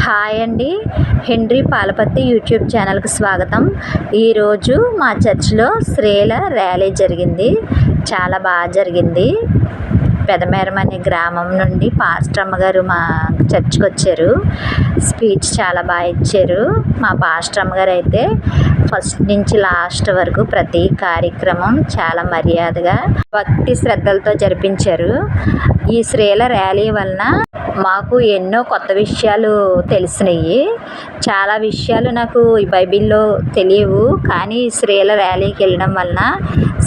Hi అండి. Henry Palapatti YouTube ఛానల్కి స్వాగతం. ఈరోజు మా చర్చిలో స్త్రీల ర్యాలీ జరిగింది. చాలా బాగా జరిగింది. పెదమేరం అనే గ్రామం నుండి పాస్టర్ అమ్మగారు మా చర్చ్కి వచ్చారు. స్పీచ్ చాలా బాగా ఇచ్చారు. మా పాస్టర్ అమ్మగారు అయితే ఫస్ట్ నుంచి లాస్ట్ వరకు ప్రతి కార్యక్రమం చాలా మర్యాదగా భక్తి శ్రద్ధలతో జరిపించారు. ఈ స్త్రీల ర్యాలీ వలన మాకు ఎన్నో కొత్త విషయాలు తెలిసినాయి. చాలా విషయాలు నాకు ఈ బైబిల్లో తెలియవు, కానీ ఈ స్త్రీల ర్యాలీకి వెళ్ళడం వలన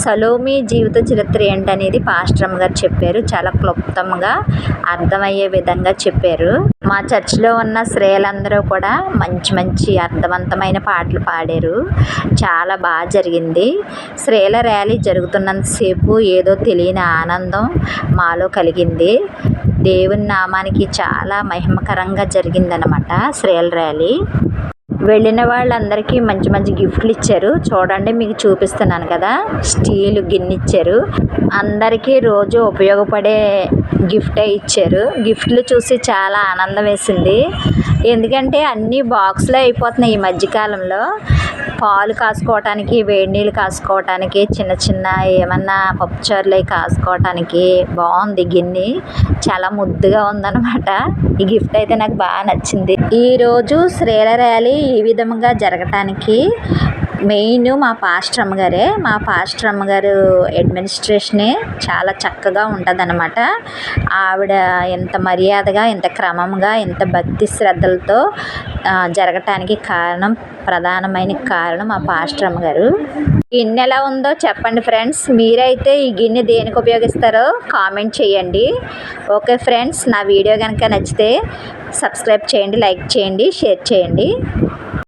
సలోమి జీవిత చరిత్ర ఏంటనేది పాస్టర్ అమ్మగారు చెప్పారు. చాలా క్లుప్తంగా అర్థమయ్యే విధంగా చెప్పారు. మా చర్చిలో ఉన్న స్త్రీలందరూ కూడా మంచి మంచి అర్థవంతమైన పాటలు పాడారు. చాలా బాగా జరిగింది. స్త్రీల ర్యాలీ జరుగుతున్నంతసేపు ఏదో తెలియని ఆనందం మాలో కలిగింది. దేవుని నామానికి చాలా మహిమకరంగా జరిగిందనమాట స్త్రీల ర్యాలీ. వెళ్ళిన వాళ్ళందరికీ మంచి మంచి గిఫ్ట్లు ఇచ్చారు. చూడండి, మీకు చూపిస్తున్నాను కదా, స్టీల్ గిన్నె ఇచ్చారు. అందరికీ రోజు ఉపయోగపడే గిఫ్టే ఇచ్చారు. గిఫ్ట్లు చూసి చాలా ఆనందం వేసింది. ఎందుకంటే అన్నీ బాక్స్లో అయిపోతున్నాయి ఈ మధ్యకాలంలో. పాలు కాసుకోవటానికి, వేడి నీళ్ళు కాసుకోవటానికి, చిన్న చిన్న ఏమన్నా పప్పుచారులు అవి కాసుకోవటానికి బాగుంది గిన్నె. చాలా ముద్దుగా ఉందన్నమాట. ఈ గిఫ్ట్ అయితే నాకు బాగా నచ్చింది. ఈరోజు స్త్రీల ర్యాలీ ఈ విధంగా జరగటానికి మెయిన్ మా పాస్టర్ అమ్మగారే. మా పాస్టర్ అమ్మగారు అడ్మినిస్ట్రేషనే చాలా చక్కగా ఉంటుందన్నమాట. ఆవిడ ఎంత మర్యాదగా, ఎంత క్రమంగా, ఎంత భక్తి శ్రద్ధలతో జరగటానికి ప్రధానమైన కారణం మా పాస్టర్ అమ్మగారు. గిన్నె ఎలా ఉందో చెప్పండి ఫ్రెండ్స్. మీరైతే ఈ గిన్నె దేనికి ఉపయోగిస్తారో కామెంట్ చేయండి. ఓకే ఫ్రెండ్స్, నా వీడియో కనుక నచ్చితే సబ్స్క్రైబ్ చేయండి, లైక్ చేయండి, షేర్ చేయండి.